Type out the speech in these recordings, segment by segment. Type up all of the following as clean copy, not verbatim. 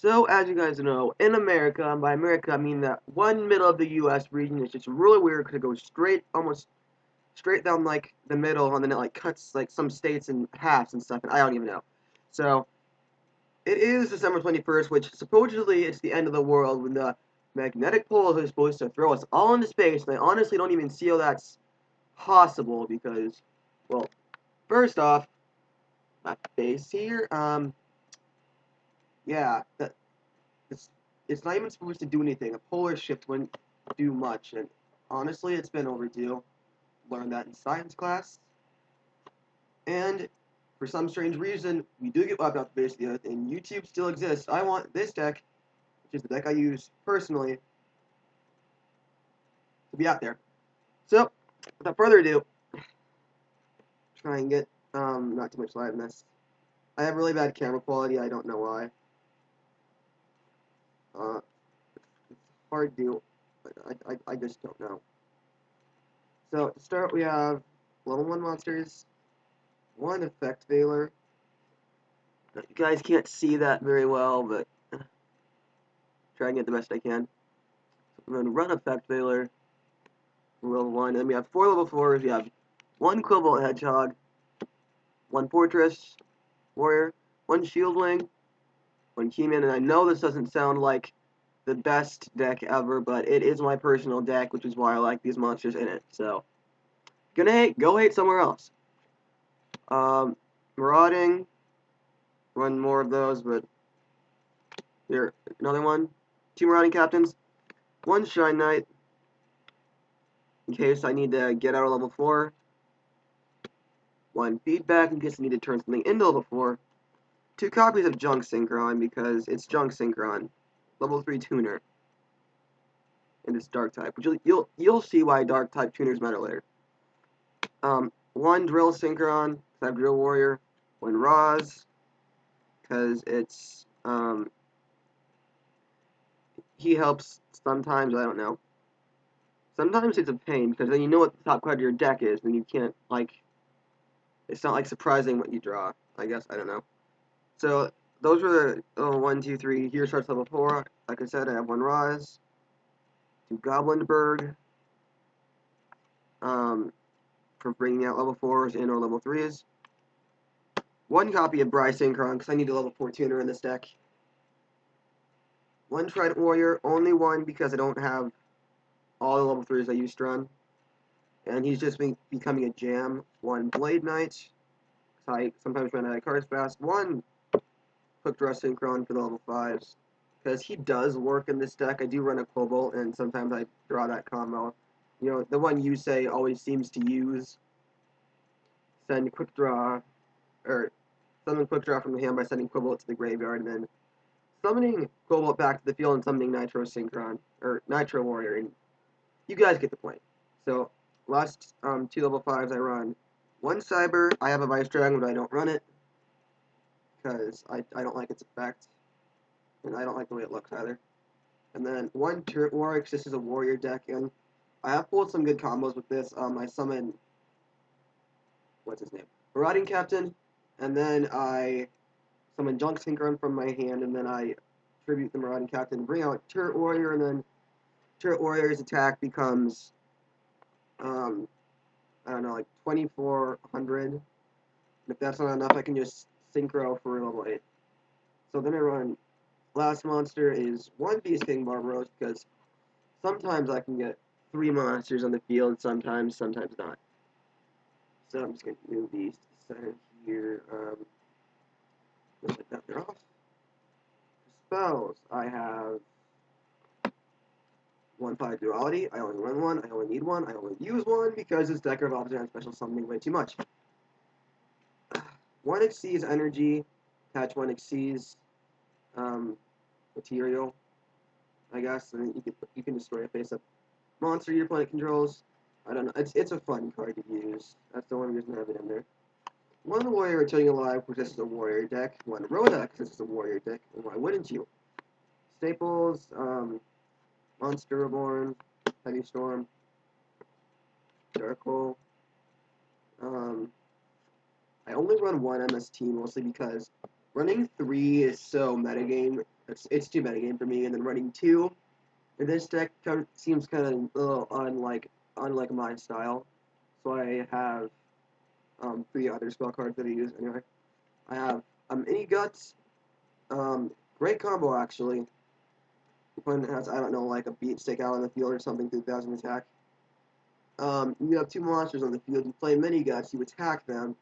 So, as you guys know, in America, and by America I mean that one middle of the U.S. region is just really weird because it goes straight, almost straight down like the middle, and then it like cuts like some states in halves and stuff, and I don't even know. So, it is December 21st, which supposedly it's the end of the world when the magnetic poles are supposed to throw us all into space, and I honestly don't even see how that's possible because, well, first off, my face here, yeah, it's it's not even supposed to do anything. A polar shift wouldn't do much, and honestly, it's been overdue. Learned that in science class, and for some strange reason, we do get wiped off the face of the earth, and YouTube still exists. I want this deck, which is the deck I use personally, to be out there. So, without further ado, try and get not too much light in this. I have really bad camera quality. I don't know why. It's hard to, but I just don't know. So to start, we have level 1 monsters, 1 effect veiler. You guys can't see that very well, but try and get the best I can. So I'm going to run effect veiler, level 1, and we have 4 level 4s. We have 1 Cobalt Hedgehog, 1 Fortress Warrior, 1 Shield Wing, 1 Keyman, and I know this doesn't sound like the best deck ever, but it is my personal deck, which is why I like these monsters in it. So, gonna hate, go hate somewhere else. Marauding, run more of those, but here, another one. 2 Marauding Captains, 1 Shine Knight, in case I need to get out of level 4. 1 Feedback, in case I need to turn something into level 4. 2 copies of Junk Synchron, because it's Junk Synchron. Level 3 tuner. And it's Dark type, which you'll see why Dark type tuners matter later. 1 Drill Synchron, because I have Drill Warrior. 1 Roz, because it's, he helps sometimes, I don't know. Sometimes it's a pain, because then you know what the top card of your deck is, and you can't, like, it's not, like, surprising what you draw, I guess, I don't know. So, those were the 1, 2, 3, here starts level 4. Like I said, I have 1 Roz, 2 Goblinberg, for bringing out level 4s and or level 3s. 1 copy of Bry Synchron, because I need a level 4 tuner in this deck. 1 Trident Warrior, only 1 because I don't have all the level 3s I used to run. And he's just becoming a jam. 1 Blade Knight, because I sometimes run out of cards fast. 1 Quick Draw Synchron for the level 5s, because he does work in this deck. I do run a Cobalt, and sometimes I draw that combo. You know, the one you say always seems to use. Send Quick Draw, or summon Quick Draw from the hand by sending Cobalt to the graveyard, and then summoning Cobalt back to the field and summoning Nitro Synchron, or Nitro Warrior, and you guys get the point. So, last 2 level 5s I run 1 Cyber. I have a Vice Dragon, but I don't run it, because I don't like its effect, and I don't like the way it looks either. And then 1 Turret Warrior, because this is a Warrior deck, and I have pulled some good combos with this. I summon, what's his name? Marauding Captain, and then I summon Junk Synchron from my hand, and then I tribute the Marauding Captain, bring out Turret Warrior, and then Turret Warrior's attack becomes, I don't know, like 2400. And if that's not enough, I can just synchro for level 8. So then I run, last monster is 1 Beast King Barbaros, because sometimes I can get 3 monsters on the field, sometimes not. So I'm just going to move these to the center here. Let that they're off. Spells, I have 1 5 Duality. I only run 1. I only need 1. I only use 1 because this deck revolves around special summoning way too much. 1 Exceeds Energy. Attach 1 Exceeds material, I guess, and you can destroy a face-up monster your opponent controls. I don't know. It's a fun card to use. That's the only reason I have it in there. 1 Warrior Returning Alive, because this is a Warrior deck. 1 Rhoda, because this is a Warrior deck. And why wouldn't you? Staples, Monster Reborn, Heavy Storm, Dark Hole. I only run 1 MST, mostly because Running 3 is so metagame. It's too metagame for me, and then running 2 in this deck seems kind of a little unlike my style. So I have 3 other spell cards that I use anyway. I have Any Guts, great combo actually. Opponent has, I don't know, like a beat stick out on the field or something, 3,000 attack. You have 2 monsters on the field. You play Mini Guts. You attack them.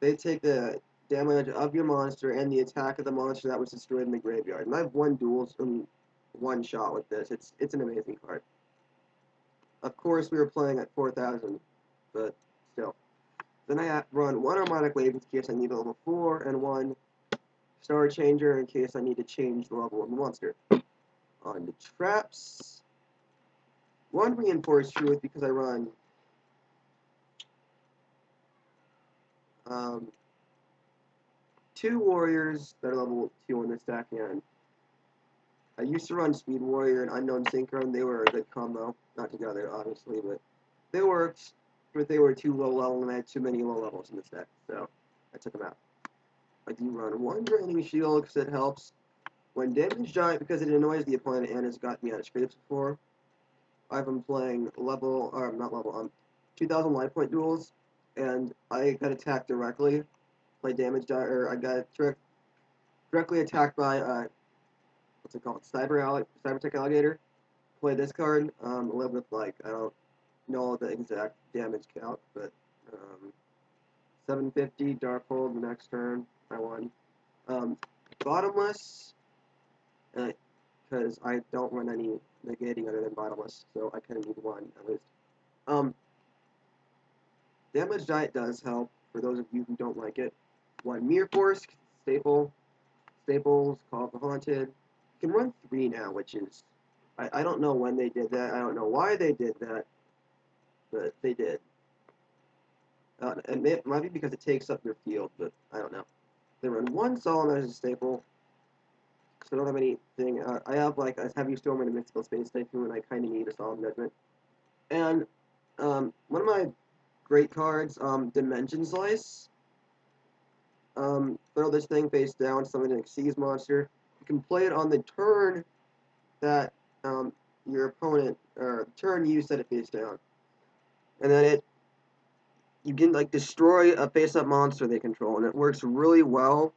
They take the damage of your monster and the attack of the monster that was destroyed in the graveyard. And I've won duels in one shot with this. It's an amazing card. Of course, we were playing at 4,000, but still. Then I run 1 Harmonic Wave in case I need a level 4, and 1 Star Changer in case I need to change the level of the monster. On the traps, 1 Reinforced Truth because I run 2 Warriors that are level 2 on this deck, and I used to run Speed Warrior and Unknown Synchro, and they were a good combo. Not together, obviously, but they worked. But they were too low level, and I had too many low levels in this deck, so I took them out. I do run 1 Draining Shield because it helps when Damage Giant because it annoys the opponent and has got me out of scrapes before. I've been playing 2,000 life point duels, and I got attacked directly. Play Damage Giant, or I got directly attacked by what's it called? Cybertech Alligator. Play this card. Live with I don't know the exact damage count, but 750 Darkhold the next turn. I won. Bottomless, because I don't run any negating other than Bottomless, so I kind of need 1 at least. Damage Giant does help for those of you who don't like it. 1 Mirror Force, Staples, Call of the Haunted. You can run 3 now, which is I don't know when they did that. I don't know why they did that, but they did. It might be because it takes up your field, but I don't know. They run 1 Solemn as a staple, because I don't have anything. I have a Heavy Storm and a Mystical Space Typhoon, and I kind of need a Solemn Judgment. And one of my great cards, Dimension Slice. Throw this thing face down, summon an Xyz monster. You can play it on the turn that your opponent, or turn you set it face down. And then you can destroy a face-up monster they control, and it works really well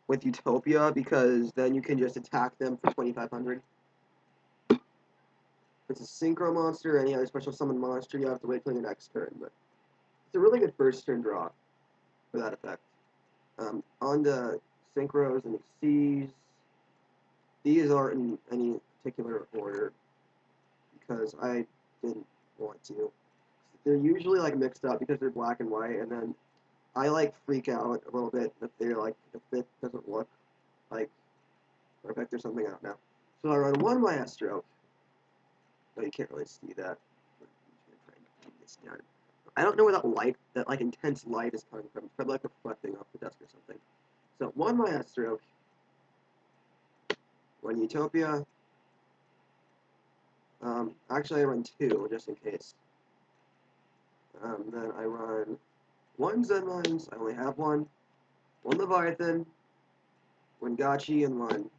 with Utopia because then you can just attack them for 2,500. If it's a Synchro monster or any other special summon monster, you have to wait till the next turn, but it's a really good first turn draw for that effect. On the Synchros and Xyz, these aren't in any particular order because I didn't want to. They're usually mixed up because they're black and white, and then I freak out a little bit if if it doesn't look perfect or something. I don't know. So I run 1 Maestro. No, you can't really see that. I don't know where that intense light is coming from. It's probably reflecting off the desk or something. So 1 Maestro, 1 Utopia. Actually I run 2 just in case. Then I run 1 Zen Mines. I only have 1. 1 Leviathan. 1 Gachi and 1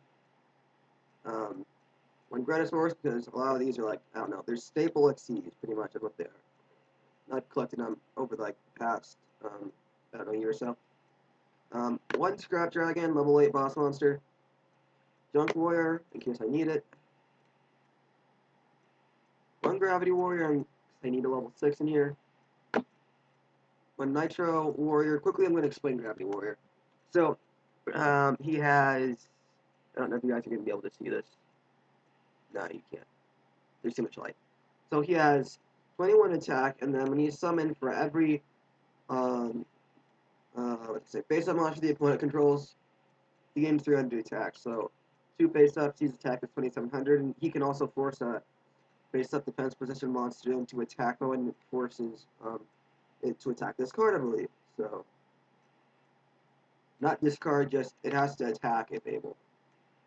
Gretasaurus, because a lot of these are I don't know, they're staple Xyz pretty much is what they are. I've collected them over the past, I don't know, year or so. 1 Scrap Dragon, level 8 boss monster. Junk Warrior, in case I need it. 1 Gravity Warrior, and I need a level 6 in here. 1 Nitro Warrior. Quickly, I'm going to explain Gravity Warrior. So, he has, I don't know if you guys are going to be able to see this. No, you can't. There's too much light. So he has 21 attack, and then when he's summoned for every, face-up monster the opponent controls, he gains 300 attack. So 2 face-ups, his attack is 2,700, and he can also force a face-up defense position monster into attack mode, and it forces it to attack this card, I believe. So, not discard, just it has to attack if able.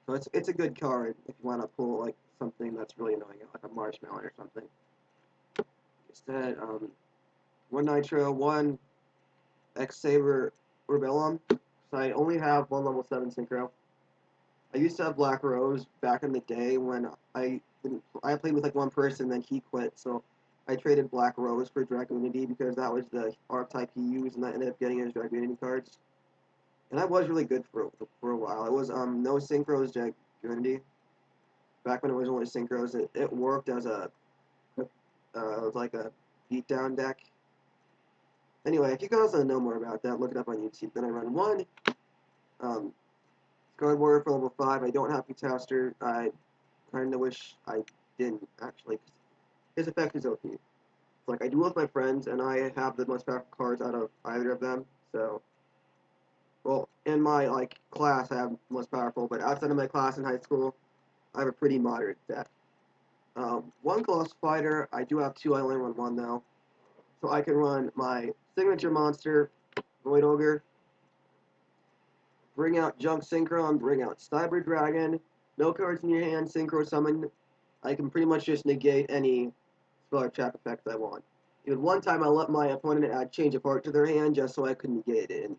So it's a good card if you want to pull something that's really annoying, like a Marshmallow or something. Instead, 1 Nitro, 1 X-Saber Rebellum. So I only have one level 7 synchro. I used to have Black Rose back in the day when I played with like one person, then he quit. So I traded Black Rose for Dragoonity because that was the archetype he used, and I ended up getting his Dragoonity cards. And I was really good for a while. It was no synchros Dragoonity. Back when it was only synchros, it worked as like a beatdown deck. Anyway, if you guys want to know more about that, look it up on YouTube. Then I run one. Guard Warrior for level 5. I don't have Catastor. I kind of wish I didn't, actually. His effect is OP. It's like, I duel with my friends, and I have the most powerful cards out of either of them. So, well, in my, like, class, I have the most powerful, but outside of my class in high school, I have a pretty moderate deck. One Colossus Fighter. I do have two. I only run one, though. So I can run my signature monster, Void Ogre, bring out Junk Synchron, bring out Cyber Dragon, no cards in your hand, Synchro Summon. I can pretty much just negate any spell or trap effects I want. Even one time I let my opponent add Change of Heart to their hand just so I could negate it. And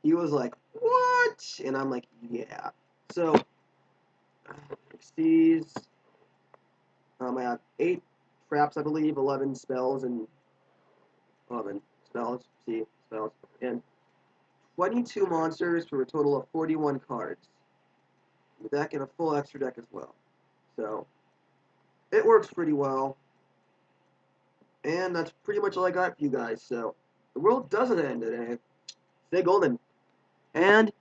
he was like, what? And I'm like, yeah. So, Xyz, I have 8 traps, I believe, 11 spells, and 11 spells, spells, and 22 monsters for a total of 41 cards. The deck and a full extra deck as well. So, it works pretty well. And that's pretty much all I got for you guys. So, the world doesn't end today. Stay golden. And